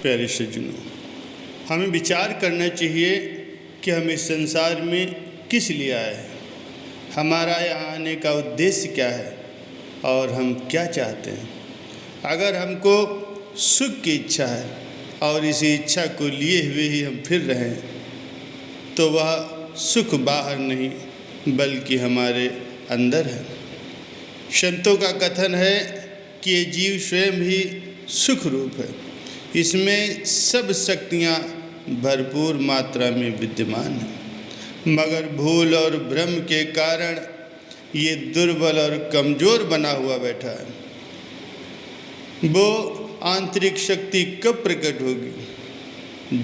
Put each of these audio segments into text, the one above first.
प्यारे सज्जनों, हमें विचार करना चाहिए कि हम इस संसार में किस लिए आए हैं, हमारा यहाँ आने का उद्देश्य क्या है और हम क्या चाहते हैं। अगर हमको सुख की इच्छा है और इसी इच्छा को लिए हुए ही हम फिर रहे हैं तो वह सुख बाहर नहीं बल्कि हमारे अंदर है। संतों का कथन है कि ये जीव स्वयं ही सुख रूप है, इसमें सब शक्तियाँ भरपूर मात्रा में विद्यमान हैं, मगर भूल और भ्रम के कारण ये दुर्बल और कमज़ोर बना हुआ बैठा है। वो आंतरिक शक्ति कब प्रकट होगी?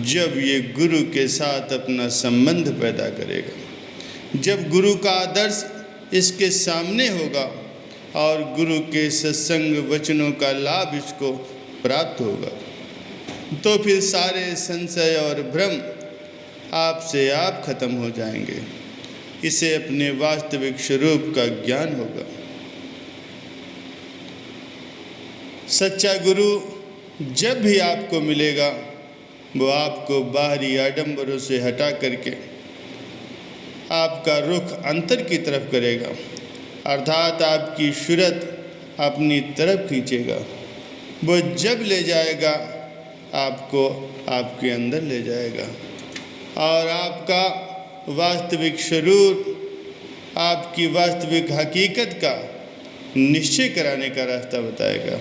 जब ये गुरु के साथ अपना संबंध पैदा करेगा, जब गुरु का आदर्श इसके सामने होगा और गुरु के सत्संग वचनों का लाभ इसको प्राप्त होगा, तो फिर सारे संशय और भ्रम आपसे आप खत्म हो जाएंगे। इसे अपने वास्तविक स्वरूप का ज्ञान होगा। सच्चा गुरु जब भी आपको मिलेगा वो आपको बाहरी आडंबरों से हटा करके आपका रुख अंतर की तरफ करेगा, अर्थात आपकी सूरत अपनी तरफ खींचेगा। वो जब ले जाएगा आपको आपके अंदर ले जाएगा और आपका वास्तविक स्वरूप, आपकी वास्तविक हकीकत का निश्चय कराने का रास्ता बताएगा।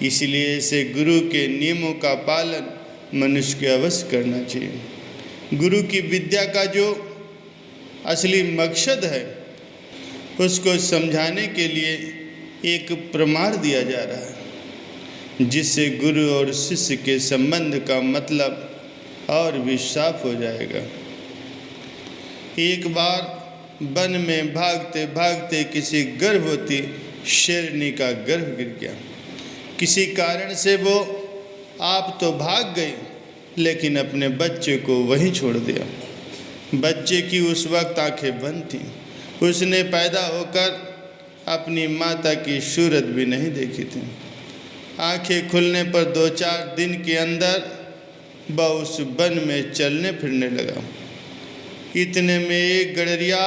इसलिए इसे गुरु के नियमों का पालन मनुष्य को अवश्य करना चाहिए। गुरु की विद्या का जो असली मकसद है उसको समझाने के लिए एक प्रमाण दिया जा रहा है, जिससे गुरु और शिष्य के संबंध का मतलब और भी साफ हो जाएगा। एक बार वन में भागते भागते किसी गर्भवती शेरनी का गर्भ गिर गया। किसी कारण से वो आप तो भाग गई, लेकिन अपने बच्चे को वहीं छोड़ दिया। बच्चे की उस वक्त आंखें बंद थीं। उसने पैदा होकर अपनी माता की सूरत भी नहीं देखी थी। आंखें खुलने पर 2-4 दिन के अंदर वह उस वन में चलने फिरने लगा। इतने में एक गडरिया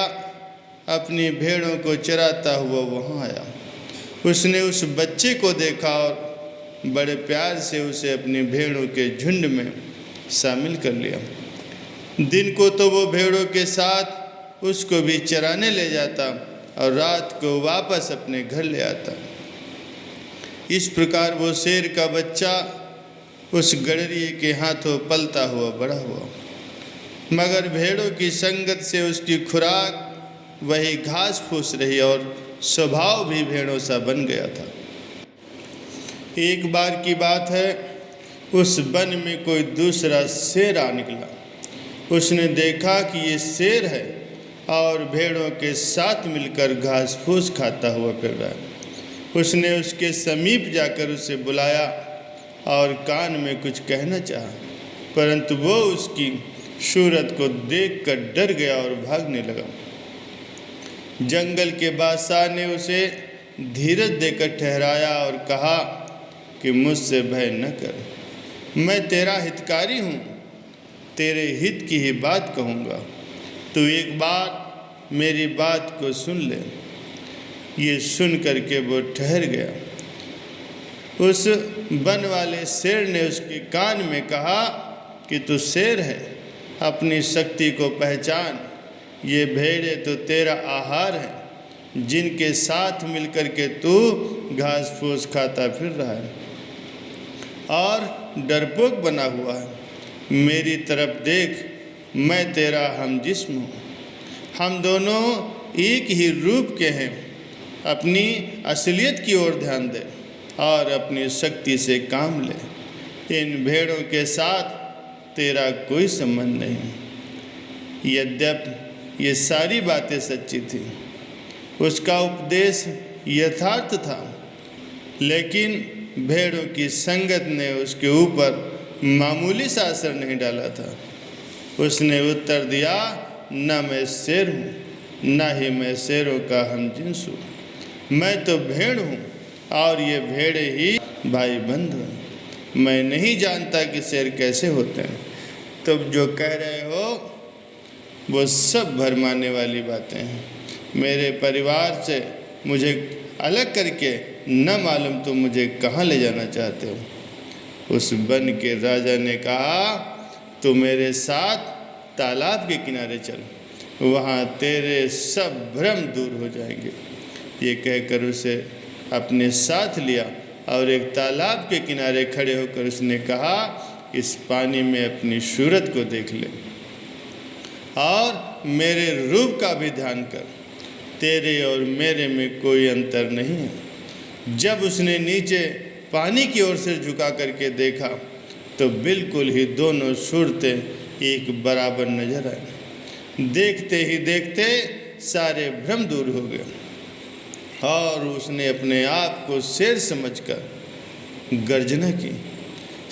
अपनी भेड़ों को चराता हुआ वहाँ आया। उसने उस बच्चे को देखा और बड़े प्यार से उसे अपनी भेड़ों के झुंड में शामिल कर लिया। दिन को तो वो भेड़ों के साथ उसको भी चराने ले जाता और रात को वापस अपने घर ले आता। इस प्रकार वो शेर का बच्चा उस गडरिये के हाथों पलता हुआ बड़ा हुआ, मगर भेड़ों की संगत से उसकी खुराक वही घास फूस रही और स्वभाव भी भेड़ों सा बन गया था। एक बार की बात है, उस वन में कोई दूसरा शेर आ निकला। उसने देखा कि ये शेर है और भेड़ों के साथ मिलकर घास फूस खाता हुआ फिर रहा है। उसने उसके समीप जाकर उसे बुलाया और कान में कुछ कहना चाहा, परंतु वो उसकी सूरत को देखकर डर गया और भागने लगा। जंगल के बादशाह ने उसे धीरज देकर ठहराया और कहा कि मुझसे भय न कर, मैं तेरा हितकारी हूँ, तेरे हित की ही बात कहूँगा। तू एक बार मेरी बात को सुन ले। ये सुन करके वो ठहर गया। उस वन वाले शेर ने उसके कान में कहा कि तू शेर है, अपनी शक्ति को पहचान। ये भेड़ें तो तेरा आहार है, जिनके साथ मिलकर के तू घास फूस खाता फिर रहा है और डरपोक बना हुआ है। मेरी तरफ देख, मैं तेरा हम जिस्म हूँ। हम दोनों एक ही रूप के हैं। अपनी असलियत की ओर ध्यान दे और अपनी शक्ति से काम ले। इन भेड़ों के साथ तेरा कोई संबंध नहीं। यद्यपि ये सारी बातें सच्ची थी, उसका उपदेश यथार्थ था, लेकिन भेड़ों की संगत ने उसके ऊपर मामूली सा असर नहीं डाला था। उसने उत्तर दिया, न मैं शेर हूँ, न ही मैं शेरों का हमजिन्स हूँ। मैं तो भेड़ हूँ और ये भेड़े ही भाई बंधु हैं। मैं नहीं जानता कि शेर कैसे होते हैं। तुम जो कह रहे हो वो सब भरमाने वाली बातें हैं। मेरे परिवार से मुझे अलग करके न मालूम तुम मुझे कहाँ ले जाना चाहते हो। उस वन के राजा ने कहा, तू मेरे साथ तालाब के किनारे चल, वहाँ तेरे सब भ्रम दूर हो जाएंगे। ये कहकर उसे अपने साथ लिया और एक तालाब के किनारे खड़े होकर उसने कहा, इस पानी में अपनी सूरत को देख ले और मेरे रूप का भी ध्यान कर। तेरे और मेरे में कोई अंतर नहीं है। जब उसने नीचे पानी की ओर से झुका करके देखा तो बिल्कुल ही दोनों सूरतें एक बराबर नजर आई। देखते ही देखते सारे भ्रम दूर हो गए और उसने अपने आप को शेर समझकर गर्जना की।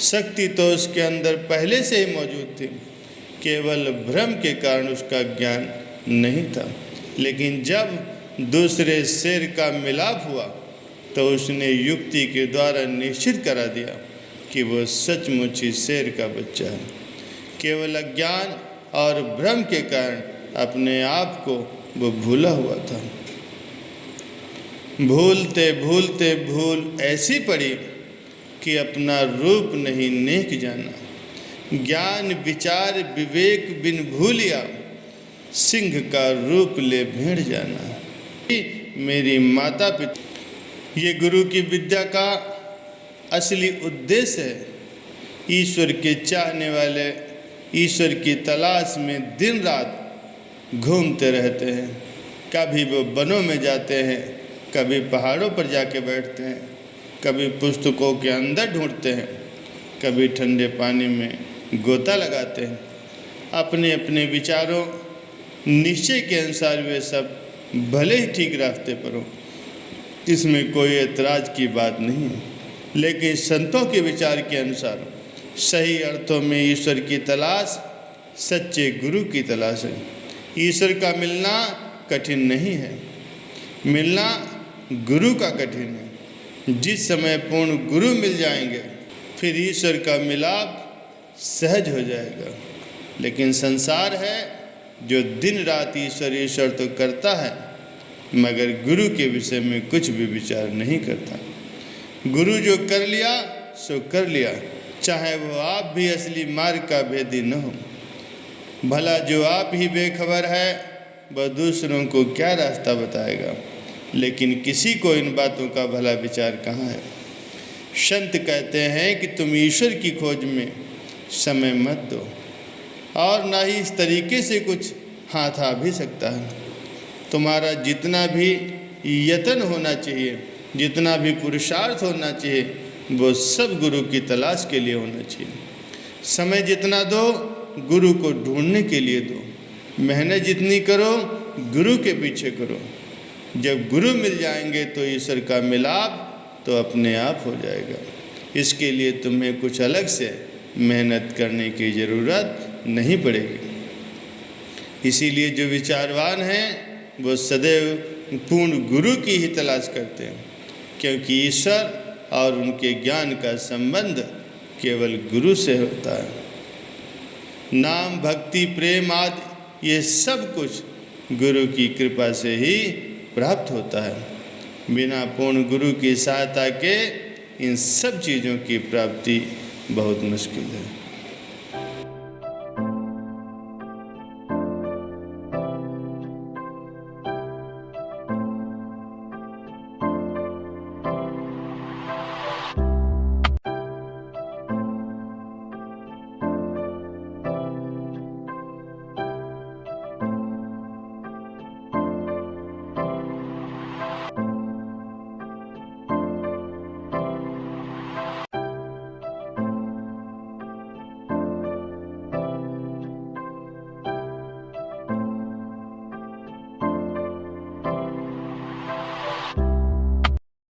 शक्ति तो उसके अंदर पहले से ही मौजूद थी, केवल भ्रम के कारण उसका ज्ञान नहीं था। लेकिन जब दूसरे शेर का मिलाप हुआ तो उसने युक्ति के द्वारा निश्चित करा दिया कि वो सचमुच ही शेर का बच्चा है। केवल अज्ञान और भ्रम के कारण अपने आप को वो भूला हुआ था। भूलते भूलते भूल ऐसी पड़ी कि अपना रूप नहीं नेक जाना। ज्ञान विचार विवेक बिन भूलिया, सिंह का रूप ले भेड़ जाना। मेरी माता पिता, ये गुरु की विद्या का असली उद्देश्य है। ईश्वर के चाहने वाले ईश्वर की तलाश में दिन रात घूमते रहते हैं। कभी वो वनों में जाते हैं, कभी पहाड़ों पर जाके बैठते हैं, कभी पुस्तकों के अंदर ढूंढते हैं, कभी ठंडे पानी में गोता लगाते हैं। अपने अपने विचारों निश्चय के अनुसार वे सब भले ही ठीक रास्ते पर हो, इसमें कोई एतराज़ की बात नहीं है। लेकिन संतों के विचार के अनुसार सही अर्थों में ईश्वर की तलाश सच्चे गुरु की तलाश है। ईश्वर का मिलना कठिन नहीं है, मिलना गुरु का कठिन है। जिस समय पूर्ण गुरु मिल जाएंगे फिर ईश्वर का मिलाप सहज हो जाएगा। लेकिन संसार है जो दिन रात ईश्वर ईश्वर तो करता है मगर गुरु के विषय में कुछ भी विचार नहीं करता। गुरु जो कर लिया सो कर लिया, चाहे वो आप भी असली मार्ग का भेदी न हो। भला जो आप ही बेखबर है वह दूसरों को क्या रास्ता बताएगा। लेकिन किसी को इन बातों का भला विचार कहाँ है। संत कहते हैं कि तुम ईश्वर की खोज में समय मत दो और ना ही इस तरीके से कुछ हाथ आ भी सकता है। तुम्हारा जितना भी यत्न होना चाहिए, जितना भी पुरुषार्थ होना चाहिए, वो सब गुरु की तलाश के लिए होना चाहिए। समय जितना दो गुरु को ढूंढने के लिए दो। मेहनत जितनी करो गुरु के पीछे करो। जब गुरु मिल जाएंगे तो ईश्वर का मिलाप तो अपने आप हो जाएगा। इसके लिए तुम्हें कुछ अलग से मेहनत करने की ज़रूरत नहीं पड़ेगी। इसीलिए जो विचारवान हैं वो सदैव पूर्ण गुरु की ही तलाश करते हैं, क्योंकि ईश्वर और उनके ज्ञान का संबंध केवल गुरु से होता है। नाम भक्ति प्रेम आदि ये सब कुछ गुरु की कृपा से ही प्राप्त होता है। बिना पूर्ण गुरु की सहायता के इन सब चीज़ों की प्राप्ति बहुत मुश्किल है।